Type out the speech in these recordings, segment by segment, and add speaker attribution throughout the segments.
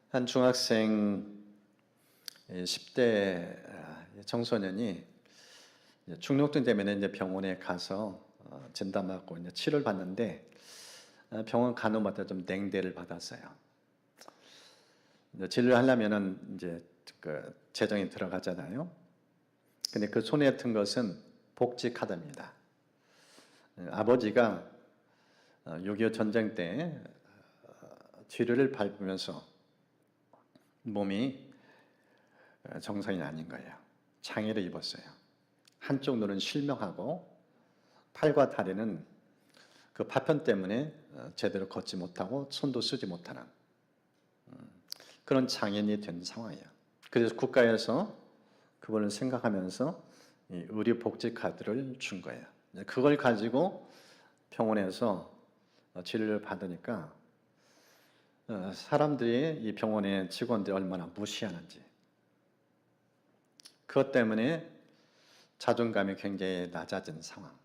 Speaker 1: 한 중학생 10대 청소년이 중력증 때문에 이제 병원에 가서 진단받고 이제 치료를 받는데 병원 간호마다 좀 냉대를 받았어요. 이제 진료하려면은 이제 그 재정이 들어가잖아요. 근데 그 손에 든 것은 복지 카드입니다. 아버지가 6.25 전쟁 때 뒤를 밟으면서 몸이 정상이 아닌 거예요. 장애를 입었어요. 한쪽 눈은 실명하고 팔과 다리는 그 파편 때문에 제대로 걷지 못하고 손도 쓰지 못하는 그런 장애인이 된 상황이에요. 그래서 국가에서 그걸 생각하면서 이 의료복지카드를 준 거예요. 그걸 가지고 병원에서 치료를 받으니까 사람들이 이 병원의 직원들이 얼마나 무시하는지, 그것 때문에 자존감이 굉장히 낮아진 상황.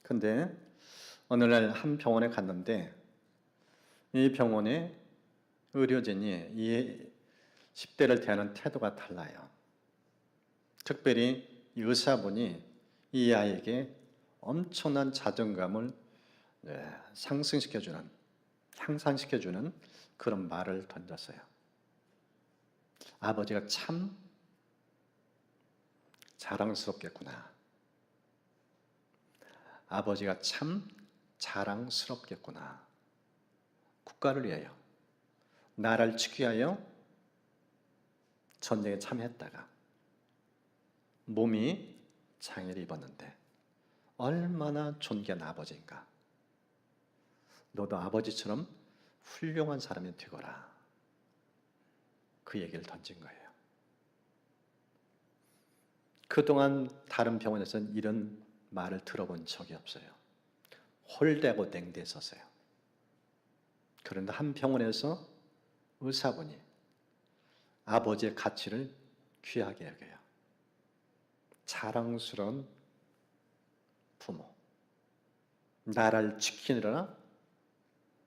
Speaker 1: 근데 어느 날 한 병원에 갔는데 이 병원의 의료진이 이 10대를 대하는 태도가 달라요. 특별히 이 의사분이 이 아이에게 엄청난 자존감을 상승시켜주는, 향상시켜주는 그런 말을 던졌어요. 아버지가 참 자랑스럽겠구나. 아버지가 참 자랑스럽겠구나. 국가를 위하여, 나라를 지키기 위하여 전쟁에 참여했다가 몸이 장애를 입었는데 얼마나 존귀한 아버지인가. 너도 아버지처럼 훌륭한 사람이 되거라. 그 얘기를 던진 거예요. 그동안 다른 병원에서는 이런 말을 들어본 적이 없어요. 홀대고 냉대했었어요. 그런데 한 병원에서 의사분이 아버지의 가치를 귀하게 여겨요. 자랑스러운 부모, 나라를 지키느라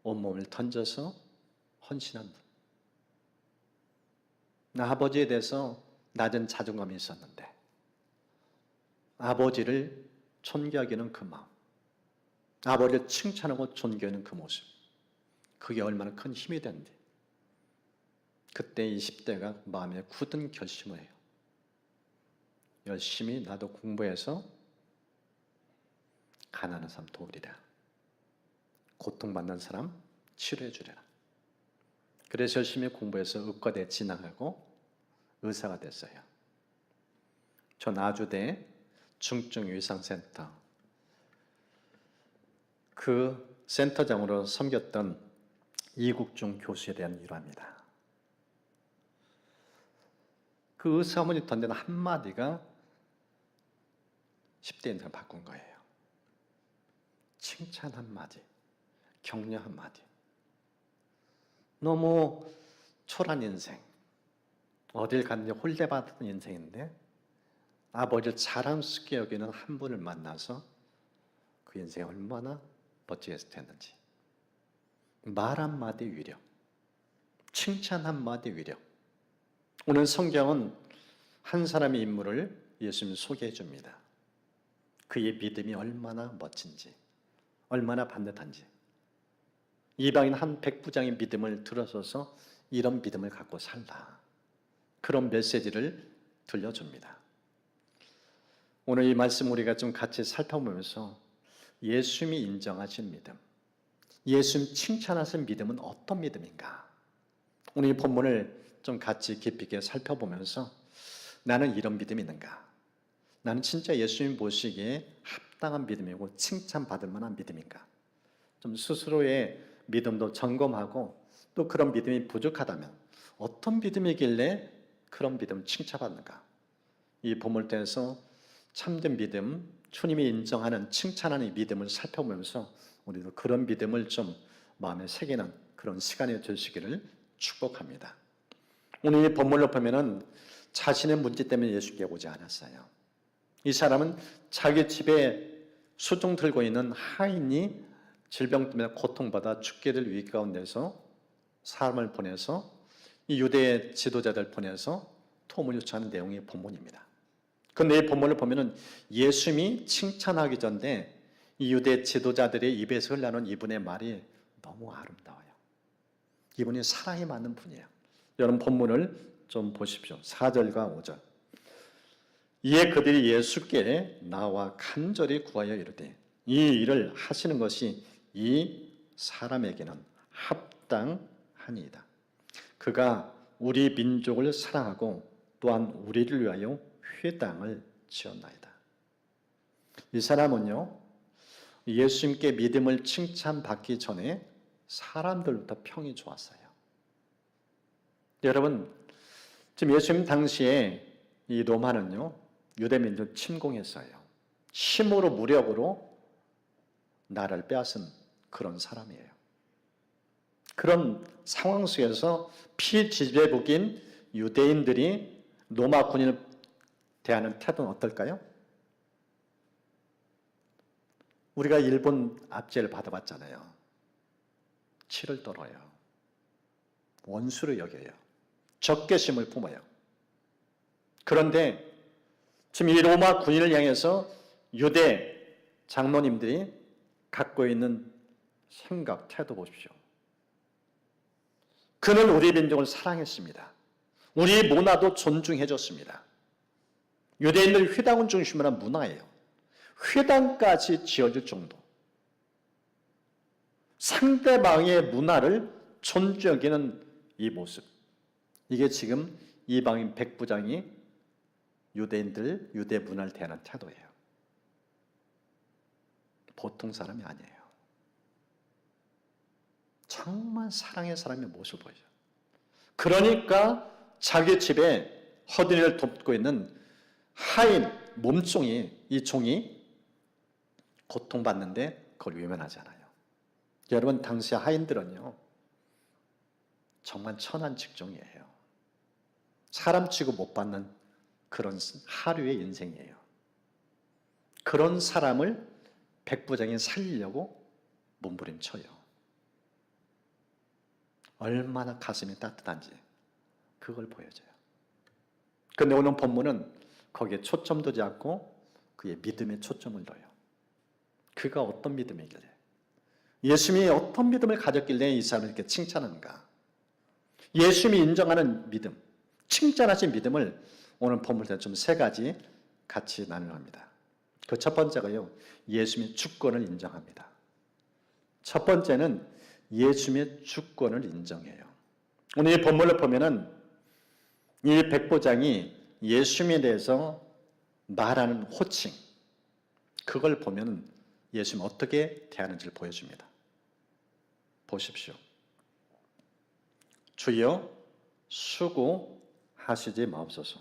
Speaker 1: 온몸을 던져서 헌신한 분. 나 아버지에 대해서 낮은 자존감이 있었는데 아버지를 존경하기는 그 마음, 아버지를 칭찬하고 존경하는 그 모습, 그게 얼마나 큰 힘이 되는데 그때 이 10대가 마음에 굳은 결심을 해요. 열심히 나도 공부해서 가난한 사람 도우리라. 고통받는 사람 치료해 주리라. 그래서 열심히 공부해서 의과대에 진학하고 의사가 됐어요. 전 아주대 중증위상센터 그 센터장으로 섬겼던 이국중 교수에 대한 일화입니다. 그 의사분이 던진 한마디가 10대 인생을 바꾼 거예요. 칭찬 한마디, 격려 한마디. 너무 초라한 인생, 어딜 갔는지 홀대받은 인생인데 아버지를 자랑스럽게 여기는 한 분을 만나서 그 인생이 얼마나 멋지게 됐는지. 말 한마디 위력, 칭찬 한마디 위력. 오늘 성경은 한 사람의 인물을 예수님이 소개해 줍니다. 그의 믿음이 얼마나 멋진지, 얼마나 반듯한지. 이방인 한 백부장의 믿음을 들어서서 이런 믿음을 갖고 살라. 그런 메시지를 들려줍니다. 오늘 이 말씀 우리가 좀 같이 살펴보면서 예수님이 인정하신 믿음, 예수님 칭찬하신 믿음은 어떤 믿음인가? 오늘 이 본문을 좀 같이 깊이 있게 살펴보면서 나는 이런 믿음이 있는가? 나는 진짜 예수님 보시기에 합당한 믿음이고 칭찬받을 만한 믿음인가? 좀 스스로의 믿음도 점검하고 또 그런 믿음이 부족하다면 어떤 믿음이길래 그런 믿음을 칭찬받는가? 이 본문을 통해서 참된 믿음, 주님이 인정하는 칭찬하는 이 믿음을 살펴보면서 우리도 그런 믿음을 좀 마음에 새기는 그런 시간이 되시기를 축복합니다. 오늘 이 본문을 보면은 자신의 문제 때문에 예수께 오지 않았어요. 이 사람은 자기 집에 수종 들고 있는 하인이 질병 때문에 고통받아 죽게 될 위기 가운데서 사람을 보내서 이 유대 지도자들 보내서 도움을 요청하는 내용의 본문입니다. 그런데 이 본문을 보면은 예수님이 칭찬하기 전에 이 유대 지도자들의 입에서 흘러나온 이분의 말이 너무 아름다워요. 이분이 사랑이 많은 분이에요. 여러분 본문을 좀 보십시오. 4절과 5절. 이에 그들이 예수께 나와 간절히 구하여 이르되 이 일을 하시는 것이 이 사람에게는 합당하니이다. 그가 우리 민족을 사랑하고 또한 우리를 위하여 회당을 지었나이다. 이 사람은요, 예수님께 믿음을 칭찬받기 전에 사람들부터 평이 좋았어요. 여러분, 지금 예수님 당시에 이 로마는요, 유대민족 침공했어요. 힘으로 무력으로 나라를 빼앗은 그런 사람이에요. 그런 상황 속에서 피지배국인 유대인들이 로마 군인을 대하는 태도는 어떨까요? 우리가 일본 압제를 받아봤잖아요. 치를 떨어요. 원수로 여겨요. 적개심을 품어요. 그런데 지금 이 로마 군인을 향해서 유대 장로님들이 갖고 있는 생각, 태도 보십시오. 그는 우리 민족을 사랑했습니다. 우리 문화도 존중해줬습니다. 유대인들 회당을 중심으로 한 문화예요. 회당까지 지어줄 정도. 상대방의 문화를 존중하는 이 모습. 이게 지금 이방인 백부장이 유대인들, 유대 문화를 대하는 태도예요. 보통 사람이 아니에요. 정말 사랑의 사람의 모습을 보여요. 그러니까 자기 집에 허둥이를 돕고 있는 하인, 몸종이, 이 종이 고통받는데 그걸 외면하지 않아요. 여러분, 당시 하인들은요, 정말 천한 직종이에요. 사람 취급 못 받는 그런 하류의 인생이에요. 그런 사람을 백부장이 살리려고 몸부림쳐요. 얼마나 가슴이 따뜻한지 그걸 보여줘요. 그런데 오늘 본문은 거기에 초점 두지 않고 그의 믿음에 초점을 둬요. 그가 어떤 믿음이길래, 예수님이 어떤 믿음을 가졌길래 이 사람을 이렇게 칭찬하는가. 예수님이 인정하는 믿음, 칭찬하신 믿음을 오늘 본문에 좀 세 가지 같이 나누려 합니다. 그 첫 번째가요, 예수님의 주권을 인정합니다. 첫 번째는 예수님의 주권을 인정해요. 오늘 이 본문을 보면은 이 백부장이 예수님에 대해서 말하는 호칭, 그걸 보면 예수님 어떻게 대하는지를 보여줍니다. 보십시오. 주여 수고하시지 마옵소서.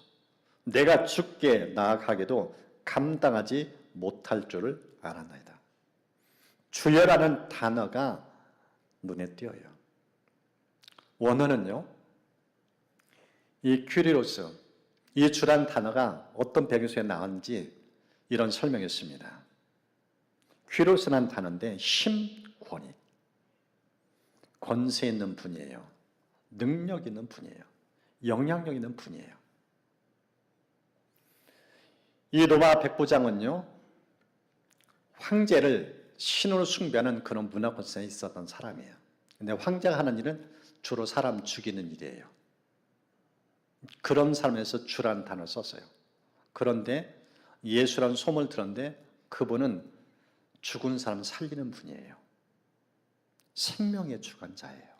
Speaker 1: 내가 주께 나아가기도 감당하지 못할 줄을 알았나이다. 주여라는 단어가 눈에 띄어요. 원어는요, 이 큐리로스, 이 주란 단어가 어떤 배경에서 나왔는지 이런 설명이 있습니다. 큐리로스라는 단어인데 힘, 권위, 권세 있는 분이에요. 능력 있는 분이에요. 영향력 있는 분이에요. 이 로마 백부장은요, 황제를 신으로 숭배하는 그런 문화 권세에 있었던 사람이에요. 근데 황제가 하는 일은 주로 사람 죽이는 일이에요. 그런 사람에서 주라는 단어를 썼어요. 그런데 예수라는 소문을 들었는데 그분은 죽은 사람 살리는 분이에요. 생명의 주관자예요.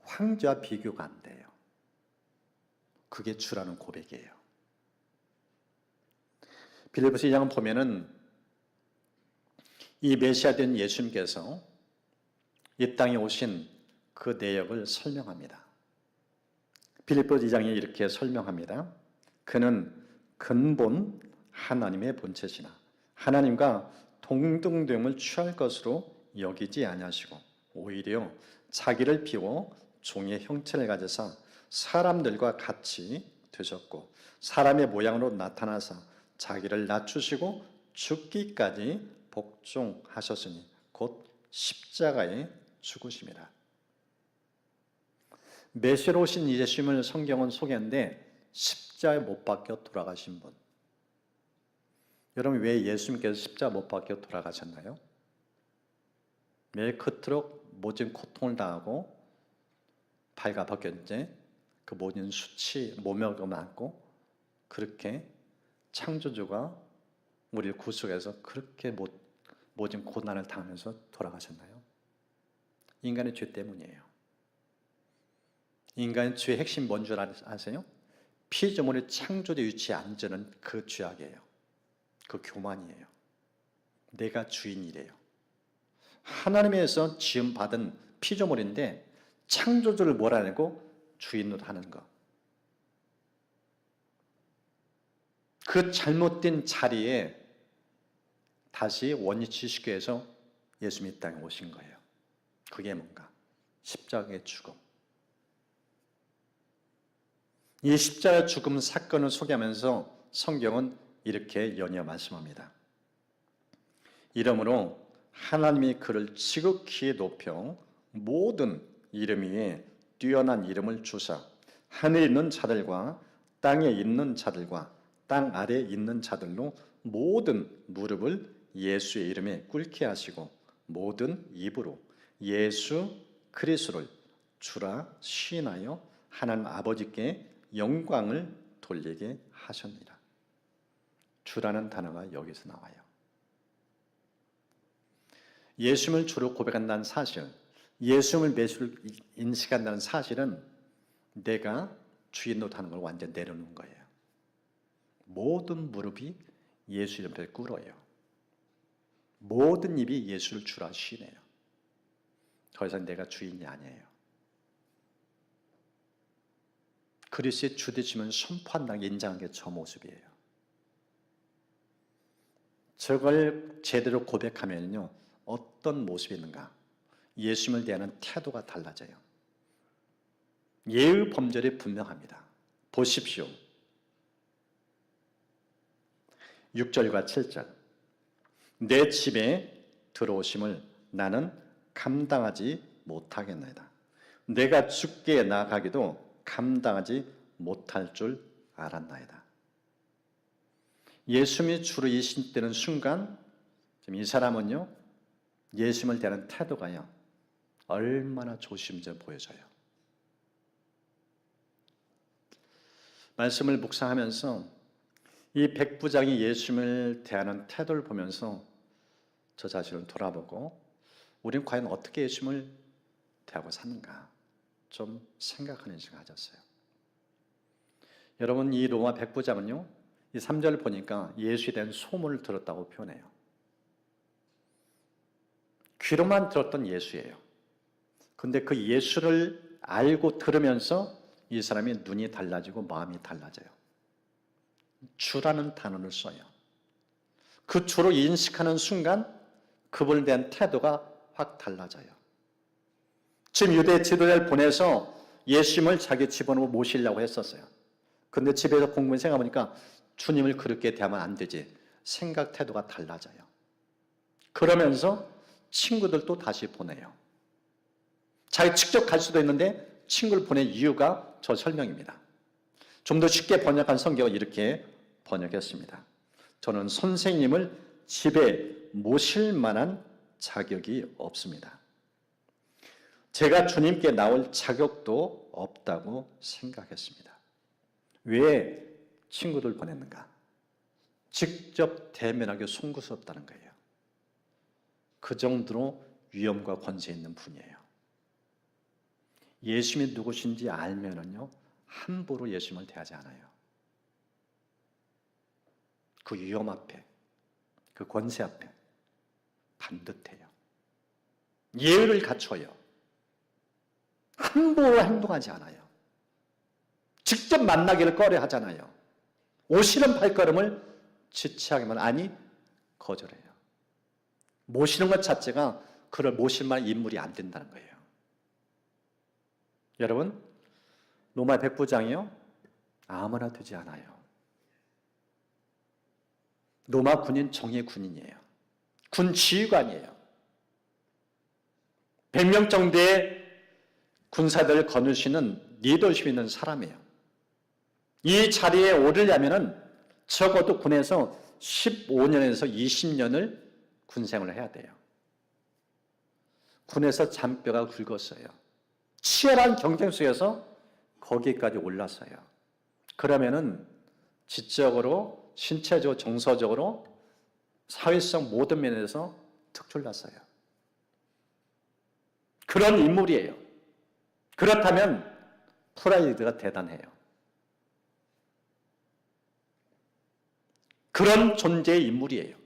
Speaker 1: 황제와 비교가 안 돼요. 그게 주라는 고백이에요. 빌립보서 2장을 보면은 이 메시아 된 예수님께서 이 땅에 오신 그 내역을 설명합니다. 빌립보서 2장에 이렇게 설명합니다. 그는 근본 하나님의 본체시나 하나님과 동등됨을 취할 것으로 여기지 아니하시고 오히려 자기를 비워 종의 형체를 가져사 사람들과 같이 되셨고 사람의 모양으로 나타나사 자기를 낮추시고 죽기까지 복종하셨으니 곧 십자가에 죽으심이라. 메시로 오신 예수님을 성경은 소개하는데 십자가에 못 박혀 돌아가신 분. 여러분 왜 예수님께서 십자가 못 박혀 돌아가셨나요? 매일 그토록 모진 고통을 당하고 발가 벗겼는데 그 모진 수치 모멸감을 안고 그렇게 창조주가 우리를 구속해서 그렇게 모진 고난을 당하면서 돌아가셨나요? 인간의 죄 때문이에요. 인간의 죄의 핵심 뭔 줄 아세요? 피조물의 창조주 위치에 앉는 그 죄악이에요. 그 교만이에요. 내가 주인이래요. 하나님에서 지음받은 피조물인데 창조주를 몰아내고 주인으로 하는 것. 그 잘못된 자리에 다시 원위치시키기 위해서 예수님이 이 땅에 오신 거예요. 그게 뭔가? 십자가의 죽음. 이 십자가 죽음 사건을 소개하면서 성경은 이렇게 연이어 말씀합니다. 이러므로 하나님이 그를 지극히 높여 모든 이름 위에 뛰어난 이름을 주사 하늘에 있는 자들과 땅에 있는 자들과 땅 아래에 있는 자들로 모든 무릎을 예수의 이름에 꿇게 하시고 모든 입으로 예수 그리스도를 주라 시인하여 하나님 아버지께 영광을 돌리게 하셨느니라. 주라는 단어가 여기서 나와요. 예수님을 주로 고백한다는 사실, 예수님을 메시로 인식한다는 사실은 내가 주인으로 하는 걸 완전히 내려놓은 거예요. 모든 무릎이 예수 이름에 꿇어요. 모든 입이 예수를 주라 시네요. 더 이상 내가 주인이 아니에요. 그리스도의 주되심을 선포한다고 인정한 게 저 모습이에요. 저걸 제대로 고백하면요 어떤 모습이 있는가? 예수님을 대하는 태도가 달라져요. 예의 범절이 분명합니다. 보십시오. 6절과 7절. 내 집에 들어오심을 나는 감당하지 못하겠나이다. 내가 죽게 나가기도 감당하지 못할 줄 알았나이다. 예수님이 주로 인식되는 순간 이 사람은요 예수님을 대하는 태도가요 얼마나 조심스레 보여져요. 말씀을 묵상하면서 이 백부장이 예수님을 대하는 태도를 보면서 저 자신을 돌아보고 우리는 과연 어떻게 예수님을 대하고 사는가 좀 생각하는 시간 가졌어요. 여러분 이 로마 백부장은요 이 3절을 보니까 예수에 대한 소문을 들었다고 표현해요. 귀로만 들었던 예수예요. 근데 그 예수를 알고 들으면서 이 사람이 눈이 달라지고 마음이 달라져요. 주라는 단어를 써요. 그 주로 인식하는 순간 그분에 대한 태도가 확 달라져요. 지금 유대 지도자를 보내서 예수님을 자기 집으로 모시려고 했었어요. 근데 집에서 공부를 생각해보니까 주님을 그렇게 대하면 안 되지. 생각 태도가 달라져요. 그러면서 친구들도 다시 보내요. 자기 직접 갈 수도 있는데 친구를 보낸 이유가 저 설명입니다. 좀 더 쉽게 번역한 성경은 이렇게 번역했습니다. 저는 선생님을 집에 모실 만한 자격이 없습니다. 제가 주님께 나올 자격도 없다고 생각했습니다. 왜 친구들 보냈는가? 직접 대면하기 송구스럽다는 거예요. 그 정도로 위엄과 권세 있는 분이에요. 예수님이 누구신지 알면은요 함부로 예수님을 대하지 않아요. 그 위엄 앞에, 그 권세 앞에 반듯해요. 예의를 갖춰요. 함부로 행동하지 않아요. 직접 만나기를 꺼려 하잖아요. 오시는 발걸음을 지체하기만 아니 거절해요. 모시는 것 자체가 그를 모실 만한 인물이 안 된다는 거예요. 여러분 로마 백부장이요 아무나 되지 않아요. 로마 군인 정예 군인이에요. 군 지휘관이에요. 100명 정도의 군사들을 거눌 수 있는 리더십 있는 사람이에요. 이 자리에 오르려면은 적어도 군에서 15년에서 20년을 군생활을 해야 돼요. 군에서 잔뼈가 굵었어요. 치열한 경쟁 속에서 거기까지 올랐어요. 그러면은 지적으로, 신체적으로, 정서적으로, 사회성 모든 면에서 특출났어요. 그런 인물이에요. 그렇다면 프라이드가 대단해요. 그런 존재의 인물이에요.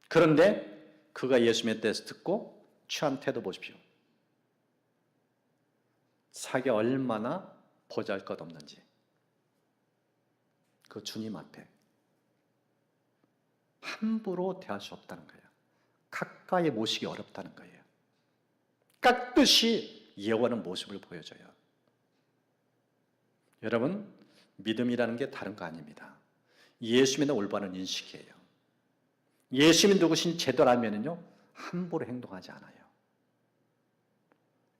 Speaker 1: 그런데 그가 예수님의 뜻을 듣고 취한 태도 보십시오. 자기가 얼마나 보잘것없는지. 그 주님 앞에 함부로 대할 수 없다는 거예요. 가까이 모시기 어렵다는 거예요. 깍듯이 예언하는 모습을 보여줘요. 여러분, 믿음이라는 게 다른 거 아닙니다. 예수님의 올바른 인식이에요. 예수님이 누구신 제도라면요, 함부로 행동하지 않아요.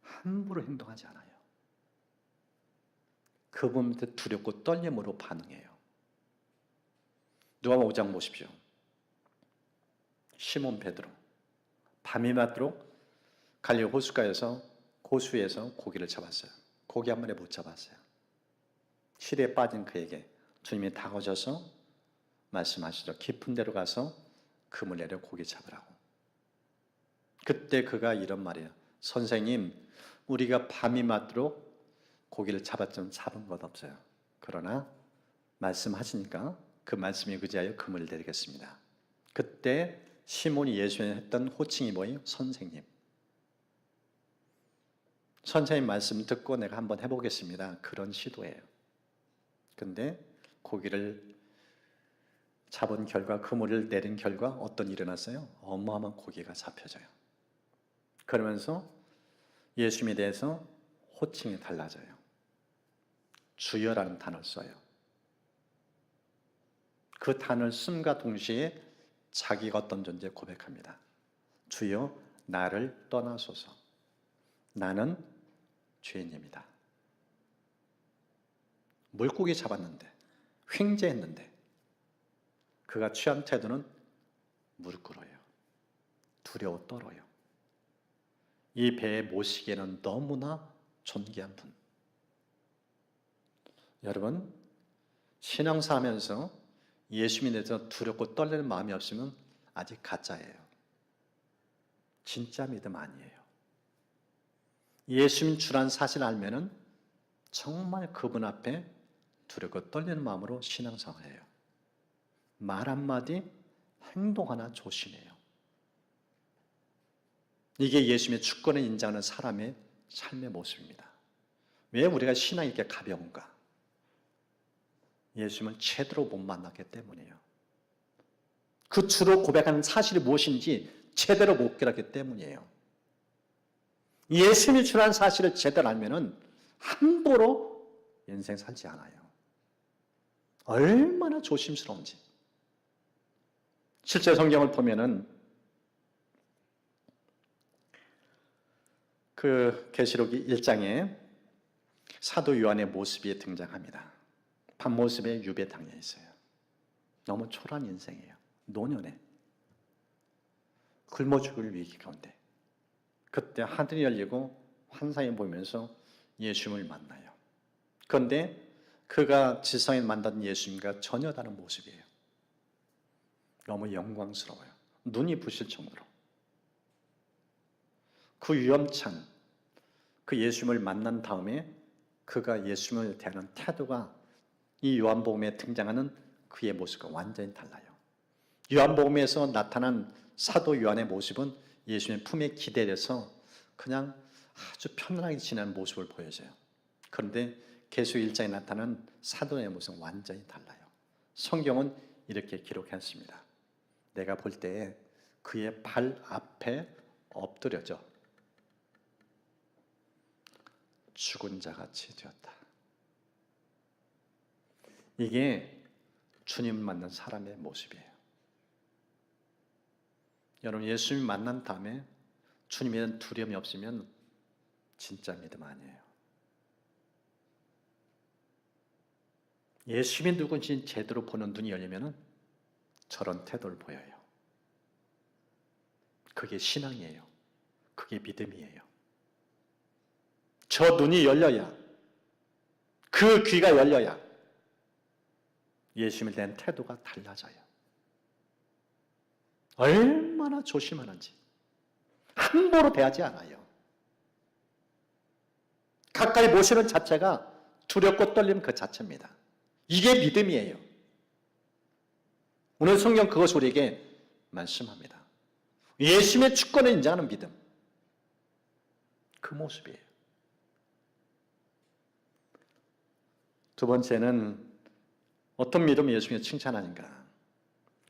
Speaker 1: 함부로 행동하지 않아요. 그분한테 두렵고 떨림으로 반응해요. 누가복음 5장 보십시오. 시몬 베드로 밤이 맞도록 갈릴리 호숫가에서 고수에서 고기를 잡았어요. 고기 한 마리 못 잡았어요. 시리에 빠진 그에게 주님이 다가오셔서 말씀하시죠. 깊은 데로 가서 그물 내려 고기 잡으라고. 그때 그가 이런 말이에요. 선생님, 우리가 밤이 맞도록 고기를 잡았지만 잡은 것 없어요. 그러나 말씀하시니까 그 말씀에 의지하여 그물을 내리겠습니다. 그때 시몬이 예수님에 했던 호칭이 뭐예요? 선생님. 선생님 말씀 듣고 내가 한번 해보겠습니다. 그런 시도예요. 근데 고기를 잡은 결과, 그물을 내린 결과 어떤 일이 일어났어요? 어마어마한 고기가 잡혀져요. 그러면서 예수님에 대해서 호칭이 달라져요. 주여라는 단어를 써요. 그 단어를 쓴과 동시에 자기가 어떤 존재 고백합니다. 주여, 나를 떠나소서. 나는 죄인입니다. 물고기 잡았는데, 횡재했는데 그가 취한 태도는 무릎 꿇어요. 두려워 떨어요. 이 배에 모시기에는 너무나 존귀한 분. 여러분, 신앙사 하면서 예수님에 대해서 두렵고 떨리는 마음이 없으면 아직 가짜예요. 진짜 믿음 아니에요. 예수님 주란 사실을 알면은 정말 그분 앞에 두렵고 떨리는 마음으로 신앙생활을 해요. 말 한마디, 행동 하나 조심해요. 이게 예수님의 주권을 인정하는 사람의 삶의 모습입니다. 왜 우리가 신앙이 이렇게 가벼운가? 예수님을 제대로 못 만났기 때문이에요. 그 주로 고백하는 사실이 무엇인지 제대로 못 깨닫기 때문이에요. 예수님이 주라는 사실을 제대로 알면은 함부로 인생 살지 않아요. 얼마나 조심스러운지. 실제 성경을 보면은 그 계시록 1장에 사도 요한의 모습이 등장합니다. 밤모습에 유배 당해 있어요. 너무 초라한 인생이에요. 노년에 굶어 죽을 위기 가운데 그때 하늘이 열리고 환상이 보이면서 예수님을 만나요. 그런데 그가 지상에 만난 예수님과 전혀 다른 모습이에요. 너무 영광스러워요. 눈이 부실 정도로. 그 위험찬 그 예수님을 만난 다음에 그가 예수님을 대하는 태도가 이 요한복음에 등장하는 그의 모습과 완전히 달라요. 요한복음에서 나타난 사도 요한의 모습은 예수님의 품에 기대돼서 그냥 아주 편안하게 지내는 모습을 보여줘요. 그런데 계시록 1장에 나타난 사도의 모습은 완전히 달라요. 성경은 이렇게 기록했습니다. 내가 볼 때에 그의 발 앞에 엎드려져 죽은 자같이 되었다. 이게 주님 만난 사람의 모습이에요. 여러분, 예수님 만난 다음에 주님에 대한 두려움이 없으면 진짜 믿음 아니에요. 예수님이 누군지 제대로 보는 눈이 열리면 저런 태도를 보여요. 그게 신앙이에요. 그게 믿음이에요. 저 눈이 열려야, 그 귀가 열려야 예수님에 대한 태도가 달라져요. 얼마나 조심하는지. 함부로 대하지 않아요. 가까이 모시는 자체가 두렵고 떨림 그 자체입니다. 이게 믿음이에요. 오늘 성경 그것을 우리에게 말씀합니다. 예수님의 주권을 인정하는 믿음. 그 모습이에요. 두 번째는 어떤 믿음이 예수님을 칭찬하는가?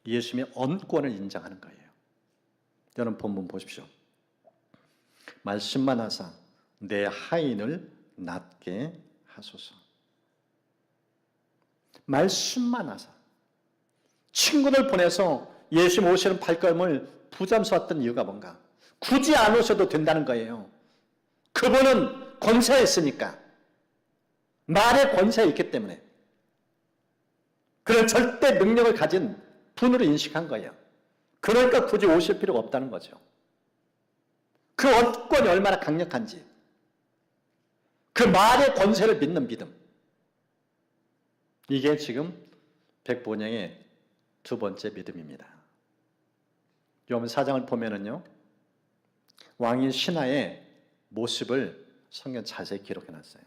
Speaker 1: 예수님의 언권을 인정하는 거예요. 여러분 본문 보십시오. 말씀만 하사 내 하인을 낫게 하소서. 말씀만 하사. 친구들 보내서 예수님 오시는 발걸음을 부담스러웠던 이유가 뭔가? 굳이 안 오셔도 된다는 거예요. 그분은 권세가 있으니까. 말의 권세가 있기 때문에. 그런 절대 능력을 가진 분으로 인식한 거예요. 그러니까 굳이 오실 필요가 없다는 거죠. 그 언권이 얼마나 강력한지. 그 말의 권세를 믿는 믿음. 이게 지금 백본영의 두 번째 믿음입니다. 요한 4장을 보면은요, 왕이 신하의 모습을 성경 자세히 기록해 놨어요.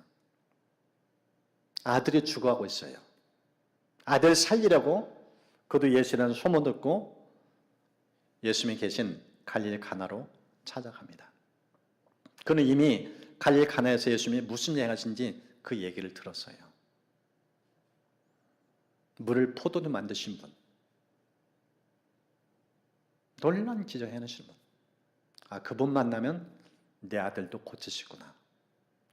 Speaker 1: 아들이 죽어가고 있어요. 아들 살리려고 그도 예수라는 소문 듣고 예수님이 계신 갈릴리 가나로 찾아갑니다. 그는 이미 갈릴리 가나에서 예수님이 무슨 일을 하신지 그 얘기를 들었어요. 물을 포도로 만드신 분, 놀라운 기적을 해내시는 분. 아, 그분 만나면 내 아들도 고치시구나.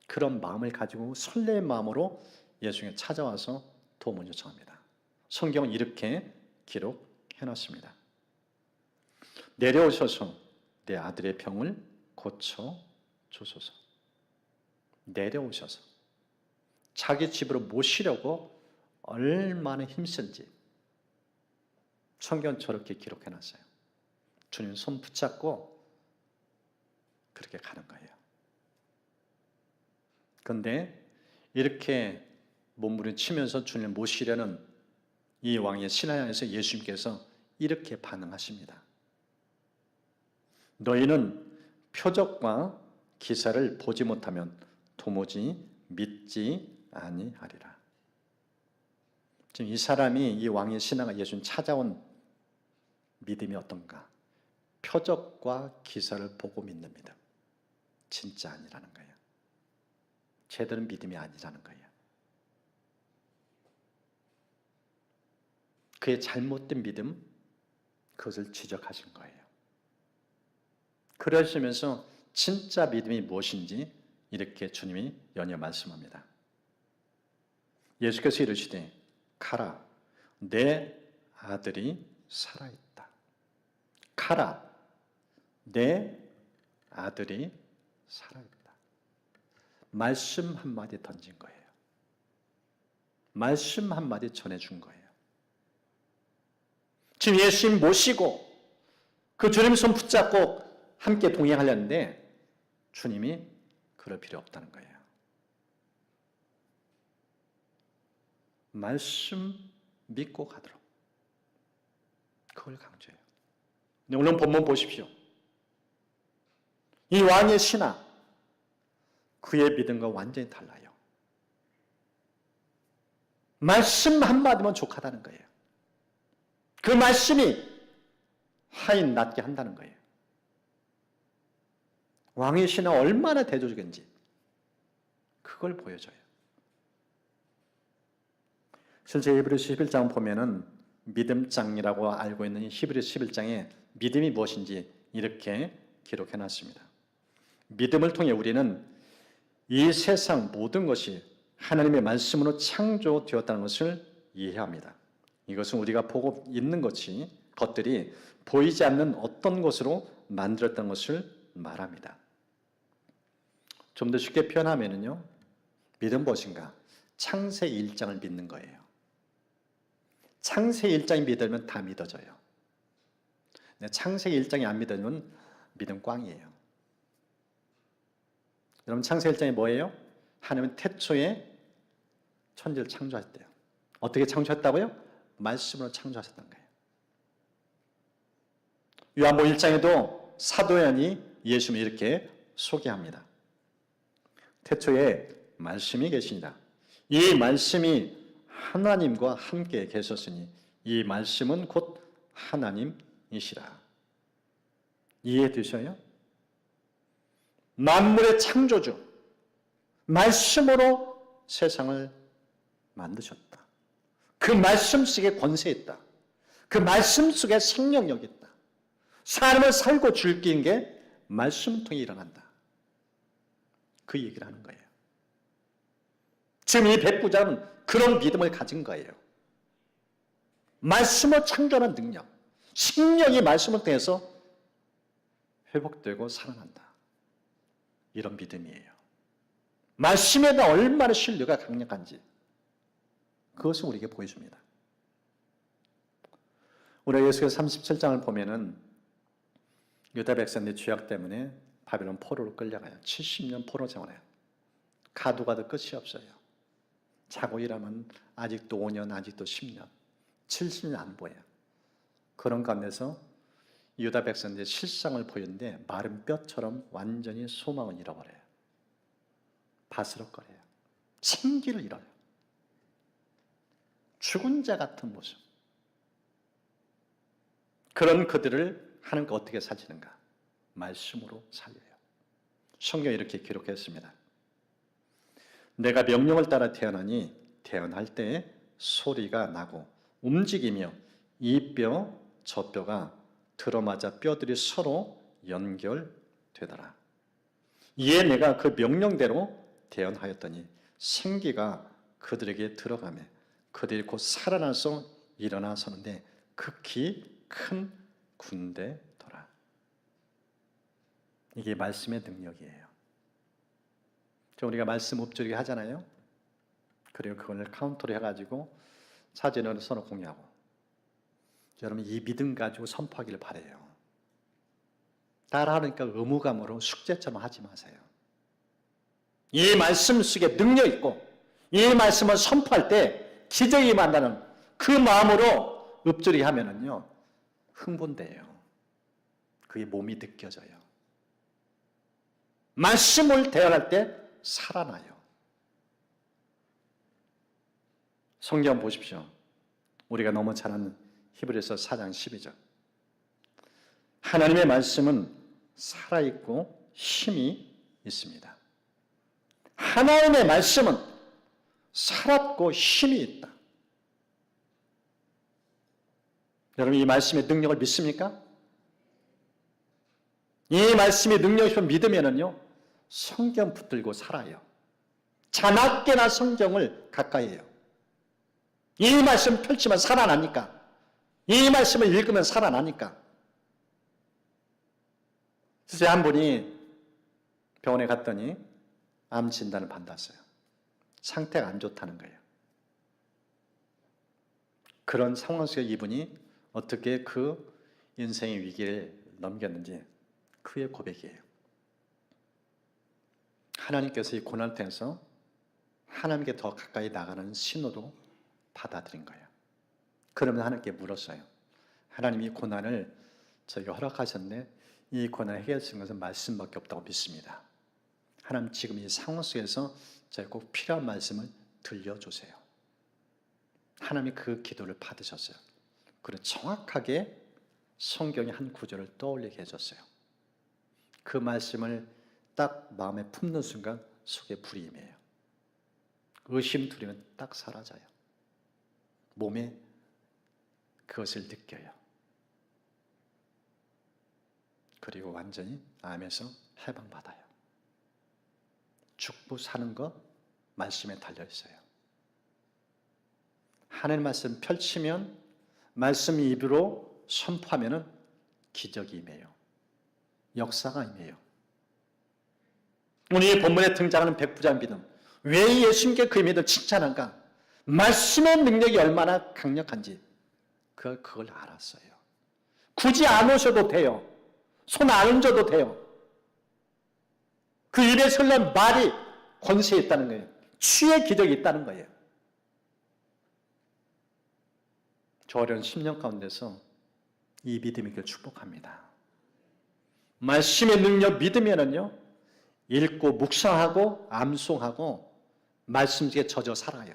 Speaker 1: 그런 마음을 가지고 설레의 마음으로 예수님이 찾아와서 도움을 요청합니다. 성경은 이렇게 기록해놨습니다. 내려오셔서 내 아들의 병을 고쳐주소서. 내려오셔서 자기 집으로 모시려고 얼마나 힘쓴지 성경은 저렇게 기록해놨어요. 주님 손 붙잡고 그렇게 가는 거예요. 그런데 이렇게 몸부림치면서 주님을 모시려는 이 왕의 신하에서 예수님께서 이렇게 반응하십니다. 너희는 표적과 기사를 보지 못하면 도무지 믿지 아니하리라. 지금 이 사람이, 이 왕의 신하가 예수님 찾아온 믿음이 어떤가? 표적과 기사를 보고 믿는 믿음. 진짜 아니라는 거예요. 제대로 믿음이 아니라는 거예요. 그의 잘못된 믿음, 그것을 지적하신 거예요. 그러시면서 진짜 믿음이 무엇인지 이렇게 주님이 연이어 말씀합니다. 예수께서 이르시되 가라, 내 아들이 살아있다. 가라, 내 아들이 살아있다. 말씀 한마디 던진 거예요. 말씀 한마디 전해준 거예요. 지금 예수님 모시고 그 주님 손 붙잡고 함께 동행하려는데 주님이 그럴 필요 없다는 거예요. 말씀 믿고 가도록 그걸 강조해요. 오늘 본문 보십시오. 이 왕의 신하, 그의 믿음과 완전히 달라요. 말씀 한마디면 족하다는 거예요. 그 말씀이 하인 낫게 한다는 거예요. 왕의 신하 얼마나 대조적인지 그걸 보여줘요. 실제 히브리서 11장 보면은 믿음장이라고 알고 있는 히브리서 11장에 믿음이 무엇인지 이렇게 기록해놨습니다. 믿음을 통해 우리는 이 세상 모든 것이 하나님의 말씀으로 창조되었다는 것을 이해합니다. 이것은 우리가 보고 있는 것들이 보이지 않는 어떤 것으로 만들었다는 것을 말합니다. 좀 더 쉽게 표현하면요, 믿음 무엇인가? 창세 1장을 믿는 거예요. 창세기 1장이 믿으면 다 믿어져요. 창세기 1장이 안 믿으면 믿음 꽝이에요. 여러분 창세기 1장이 뭐예요? 하나님은 태초에 천지를 창조하셨대요. 어떻게 창조했다고요? 말씀으로 창조하셨던 거예요. 요한복음 1장에도 사도 요한이 예수님을 이렇게 소개합니다. 태초에 말씀이 계시니라. 이 말씀이 하나님과 함께 계셨으니 이 말씀은 곧 하나님이시라. 이해되셔요? 만물의 창조주, 말씀으로 세상을 만드셨다. 그 말씀 속에 권세 있다. 그 말씀 속에 생명력이 있다. 사람을 살고 죽이는 게 말씀을 통해 일어난다. 그 얘기를 하는 거예요. 지금 이 백부장은 그런 믿음을 가진 거예요. 말씀을 창조하는 능력, 생명이 말씀을 통해서 회복되고 살아난다. 이런 믿음이에요. 말씀에 대한 얼마나 신뢰가 강력한지 그것을 우리에게 보여줍니다. 우리가 예수께서 37장을 보면은 유다 백성들의 죄악 때문에 바벨론 포로로 끌려가요. 70년 포로 생활해요. 가도 끝이 없어요. 자고 일하면 아직도 5년, 아직도 10년, 70년 안 보여요. 그런 가운데서 유다 백성들의 실상을 보이는데 마른 뼈처럼 완전히 소망을 잃어버려요. 바스럭거려요. 생기를 잃어요. 죽은 자 같은 모습. 그런 그들을 하나님께 어떻게 살리는가? 말씀으로 살려요. 성경에 이렇게 기록했습니다. 내가 명령을 따라 태어나니 태어날 때 소리가 나고 움직이며 이 뼈, 저 뼈가 들어맞아 뼈들이 서로 연결되더라. 이에 내가 그 명령대로 대언하였더니 생기가 그들에게 들어가며 그들이 곧 살아나서 일어나 서는데 극히 큰 군대더라. 이게 말씀의 능력이에요. 우리가 말씀 읊조리기 하잖아요. 그리고 그걸 카운터로 해가지고 사진을 서로 공유하고. 여러분 이 믿음 가지고 선포하기를 바라요. 따라하니까 의무감으로 숙제처럼 하지 마세요. 이 말씀 속에 능력 있고 이 말씀을 선포할 때 기적이 만나는 그 마음으로 읊조리기 하면은요 흥분돼요. 그게 몸이 느껴져요. 말씀을 대언할 때 살아나요. 성경 보십시오. 우리가 너무 잘 아는 히브리서 4장 12절. 하나님의 말씀은 살아있고 힘이 있습니다. 하나님의 말씀은 살았고 힘이 있다. 여러분 이 말씀의 능력을 믿습니까? 이 말씀의 능력이 믿으면은요 성경 붙들고 살아요. 자나깨나 성경을 가까이 해요. 이 말씀 펼치면 살아나니까. 이 말씀을 읽으면 살아나니까. 그래서 한 분이 병원에 갔더니 암 진단을 받았어요. 상태가 안 좋다는 거예요. 그런 상황 속에 이분이 어떻게 그 인생의 위기를 넘겼는지 그의 고백이에요. 하나님께서 이 고난을 통해서 하나님께 더 가까이 나가는 신호로 받아들인 거예요. 그러면 하나님께 물었어요. 하나님 이 고난을 저에게 허락하셨네. 이 고난을 해결할 수 있는 것은 말씀밖에 없다고 믿습니다. 하나님 지금 이 상황 속에서 저에게 꼭 필요한 말씀을 들려주세요. 하나님이 그 기도를 받으셨어요. 그리고 정확하게 성경의 한 구절을 떠올리게 해줬어요. 그 말씀을 딱 마음에 품는 순간 속에 불이 임해요. 의심 두려움은 딱 사라져요. 몸에 그것을 느껴요. 그리고 완전히 암에서 해방받아요. 죽고 사는 것 말씀에 달려있어요. 하나님 말씀 펼치면 말씀 입으로 선포하면 기적이 임해요. 역사가 임해요. 오늘 이 본문에 등장하는 백부장 믿음. 왜 예수님께 그 믿음을 칭찬한가? 말씀의 능력이 얼마나 강력한지 그걸 알았어요. 굳이 안 오셔도 돼요. 손 안 얹어도 돼요. 그 입에서 흘러난 말이 권세에 있다는 거예요. 치유의 기적이 있다는 거예요. 저 어려운 10년 가운데서 이 믿음의 길 축복합니다. 말씀의 능력 믿으면은요, 읽고 묵상하고 암송하고 말씀 속에 젖어 살아요.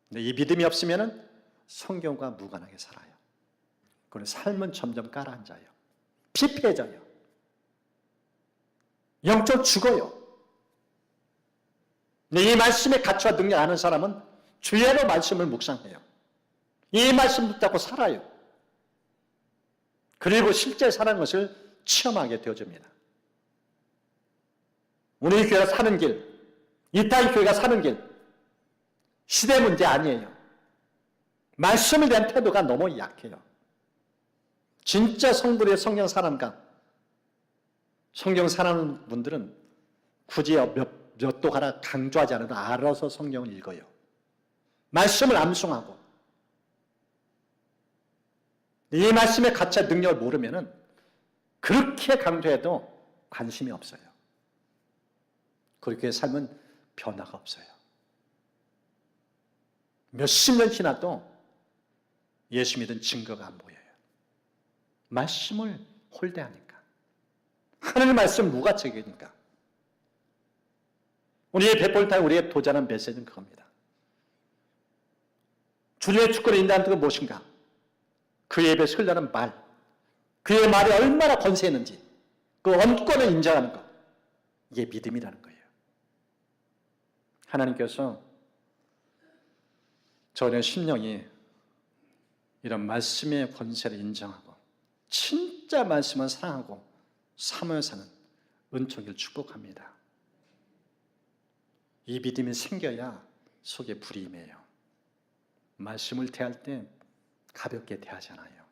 Speaker 1: 근데 이 믿음이 없으면은 성경과 무관하게 살아요. 그리고 삶은 점점 가라앉아요. 피폐해져요. 영적 죽어요. 근데 이 말씀의 가치와 능력 아는 사람은 주야로 말씀을 묵상해요. 이 말씀 붙잡고 살아요. 그리고 실제 사는 것을 체험하게 되어집니다. 우리 교회가 사는 길, 이타이 교회가 사는 길, 시대 문제 아니에요. 말씀에 대한 태도가 너무 약해요. 진짜 성도의 성령 사람과 성경 사랑하는 분들은 굳이 몇 도 하나 강조하지 않아도 알아서 성경을 읽어요. 말씀을 암송하고 이 말씀의 가치와 능력을 모르면은 그렇게 강조해도 관심이 없어요. 그렇게 삶은 변화가 없어요. 몇십 년 지나도 예수 믿은 증거가 안 보여요. 말씀을 홀대하니까. 하나님의 말씀 무가책이니까. 우리의 베풀타임 우리의 도전한 메시지는 그겁니다. 주님의 주권을 인도하는 것은 무엇인가? 그의 입에서 흘러나는 말, 그의 말이 얼마나 권세 있는지 그 언권을 인정하는 것, 이게 믿음이라는 거예요. 하나님께서 저는 심령이 이런 말씀의 권세를 인정하고 진짜 말씀을 사랑하고 사모여 사는 은총을 축복합니다. 이 믿음이 생겨야 속에 불이 임해요. 말씀을 대할 때 가볍게 대하잖아요.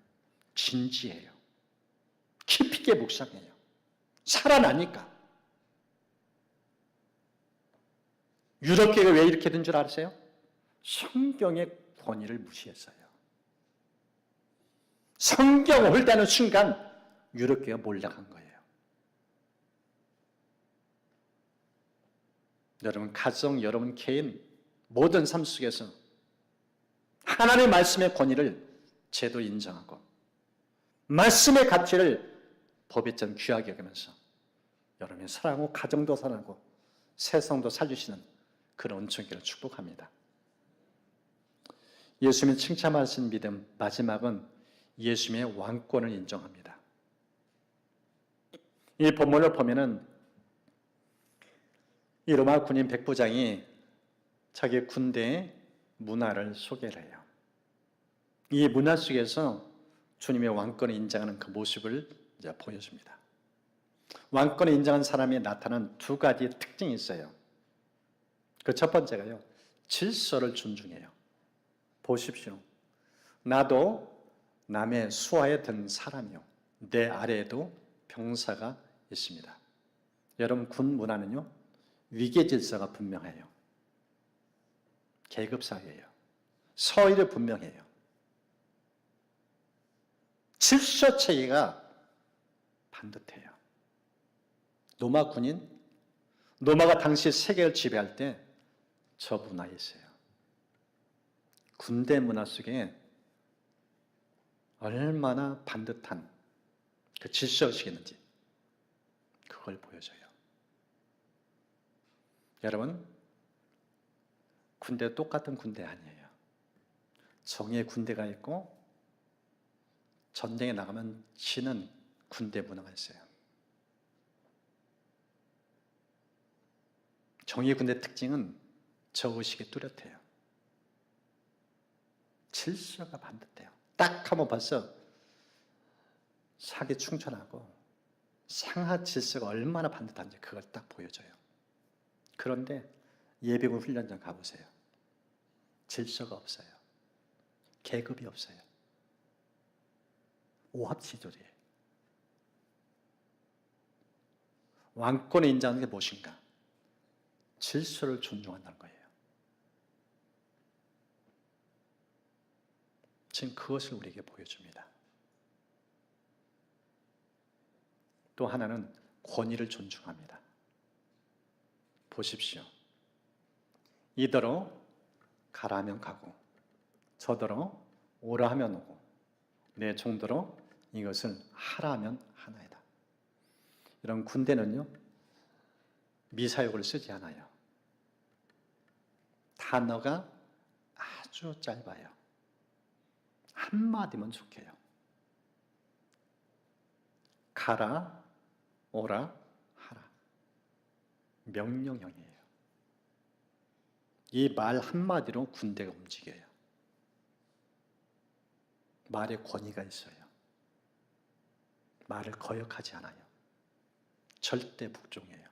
Speaker 1: 진지해요. 깊이 있게 묵상해요. 살아나니까. 유럽교회가 왜 이렇게 된 줄 아세요? 성경의 권위를 무시했어요. 성경을 홀대하는 순간 유럽교회가 몰락한 거예요. 여러분 가정, 여러분 개인 모든 삶 속에서 하나님의 말씀의 권위를 제도 인정하고 말씀의 가치를 법에처럼 귀하게 여기면서 여러분의 사랑하고 가정도 사랑하고 세상도 살리시는 그런 은총기를 축복합니다. 예수님의 칭찬하신 믿음 마지막은 예수님의 왕권을 인정합니다. 이 본문을 보면은 이 로마 군인 백부장이 자기 군대의 문화를 소개를 해요. 이 문화 속에서 주님의 왕권을 인정하는 그 모습을 이제 보여줍니다. 왕권을 인정한 사람이 나타난 두 가지 특징이 있어요. 그 첫 번째가요, 질서를 존중해요. 보십시오. 나도 남의 수하에 든 사람이요. 내 아래에도 병사가 있습니다. 여러분 군 문화는요, 위계 질서가 분명해요. 계급 사회예요. 서열이 분명해요. 질서 체계가 반듯해요. 로마 군인, 로마가 당시 세계를 지배할 때 저 문화에 있어요. 군대 문화 속에 얼마나 반듯한 그 질서의식이 있는지 그걸 보여줘요. 여러분, 군대 똑같은 군대 아니에요. 정의의 군대가 있고 전쟁에 나가면 지는 군대 문화가 있어요. 정의의 군대 특징은 저 의식이 뚜렷해요. 질서가 반듯해요. 딱 하면 벌써 사기 충천하고 상하 질서가 얼마나 반듯한지 그걸 딱 보여줘요. 그런데 예비군 훈련장 가보세요. 질서가 없어요. 계급이 없어요. 오합지졸이에요. 왕권을 인정하는 게 무엇인가? 질서를 존중한다는 거예요. 지금 그것을 우리에게 보여줍니다. 또 하나는 권위를 존중합니다. 보십시오. 이더러 가라 하면 가고 저더러 오라 하면 오고 내 종더러 이것을 하라 하면 하나이다. 이런 군대는요, 미사역을 쓰지 않아요. 단어가 아주 짧아요. 한마디면 좋게요. 가라, 오라, 하라. 명령형이에요. 이 말 한마디로 군대가 움직여요. 말에 권위가 있어요. 말을 거역하지 않아요. 절대 복종해요.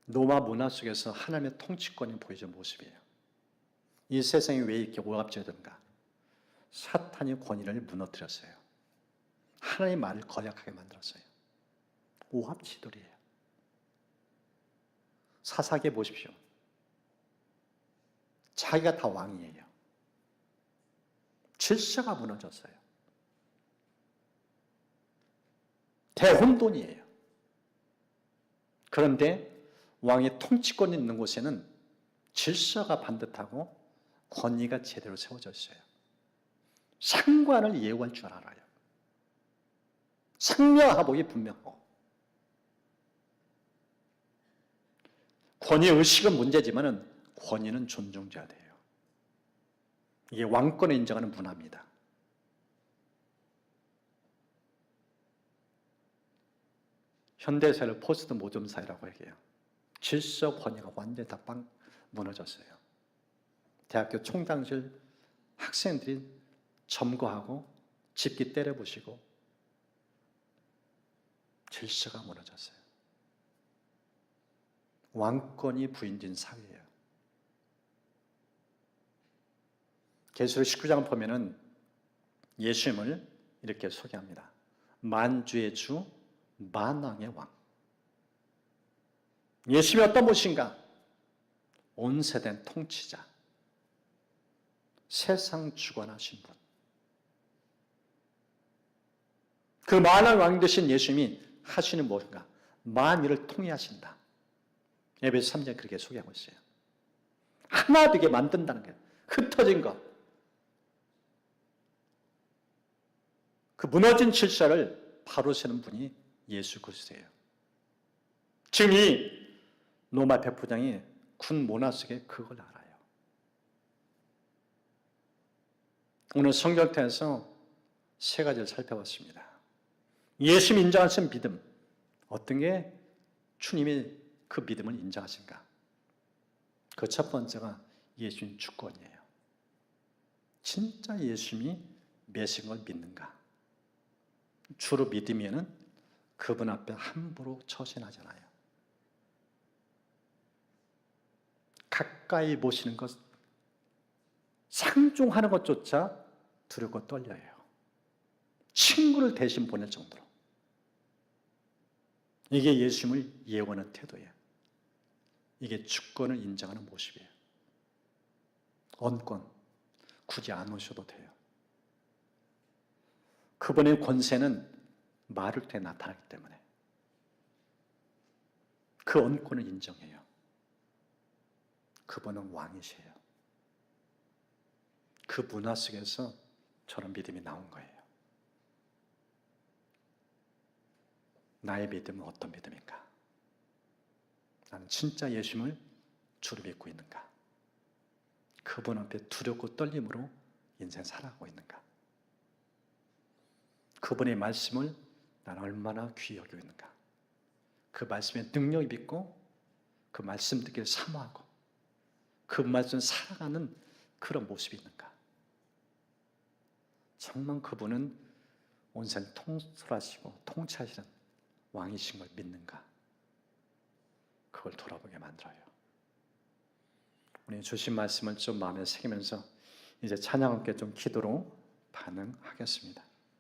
Speaker 1: 로마 문화 속에서 하나님의 통치권이 보여준 모습이에요. 이 세상이 왜 이렇게 오합지어든가? 사탄이 권위를 무너뜨렸어요. 하나님의 말을 거역하게 만들었어요. 오합지졸이에요. 사사기에 보십시오. 자기가 다 왕이에요. 질서가 무너졌어요. 대혼돈이에요. 그런데 왕의 통치권이 있는 곳에는 질서가 반듯하고 권위가 제대로 세워져 있어요. 상관을 예우할 줄 알아요. 상명하복이 분명하고. 권위 의식은 문제지만 권위는 존중돼야 돼요. 이게 왕권을 인정하는 문화입니다. 현대사회를 포스트 모점 사회라고 얘기해요. 질서 권위가 완전히 다 무너졌어요. 대학교 총장실 학생들이 점거하고 집기 때려부시고 질서가 무너졌어요. 왕권이 부인된 사회예요. 계시록 19장 보면은 예수님을 이렇게 소개합니다. 만주의 주, 만왕의 왕. 예수님이 어떤 분이신가? 온 세대 통치자. 세상 주관하신 분. 그 만왕의 왕 되신 예수님이 하시는 무엇인가? 만유를 통일하신다. 에베소 3장에 그렇게 소개하고 있어요. 하나 되게 만든다는 거예요. 흩어진 것. 그 무너진 질서를 바로 세는 분이 예수 그리스도예요. 지금 이 로마 백부장이 군 문화 속에 그걸 알아요. 오늘 성경에서 세 가지를 살펴봤습니다. 예수님 인정하신 믿음. 어떤 게 주님이 그 믿음을 인정하신가? 그 첫 번째가 예수님 주권이에요. 진짜 예수님이 메신 걸 믿는가? 주로 믿으면은 그분 앞에 함부로 처신하잖아요. 가까이 보시는 것, 상종하는 것조차 두렵고 떨려요. 친구를 대신 보낼 정도로. 이게 예수님을 예원하는 태도예요. 이게 주권을 인정하는 모습이에요. 언권, 굳이 안 오셔도 돼요. 그분의 권세는 말을 통해 나타나기 때문에 그 언권을 인정해요. 그분은 왕이세요. 그 문화 속에서 저런 믿음이 나온 거예요. 나의 믿음은 어떤 믿음인가? 나는 진짜 예수님을 주로 믿고 있는가? 그분 앞에 두렵고 떨림으로 인생 살아가고 있는가? 그분의 말씀을 나는 얼마나 귀히 여기고 있는가? 그 말씀에 능력이 있고 그 말씀 듣기를 사모하고 그 말씀 살아가는 그런 모습이 있는가? 정말 그분은 온 세상 통솔하시고 통치하시는 왕이신 걸 믿는가? 그걸 돌아보게 만들어요. 우리 주신 말씀을 좀 마음에 새기면서 이제 찬양 함께 좀 기도로 반응하겠습니다.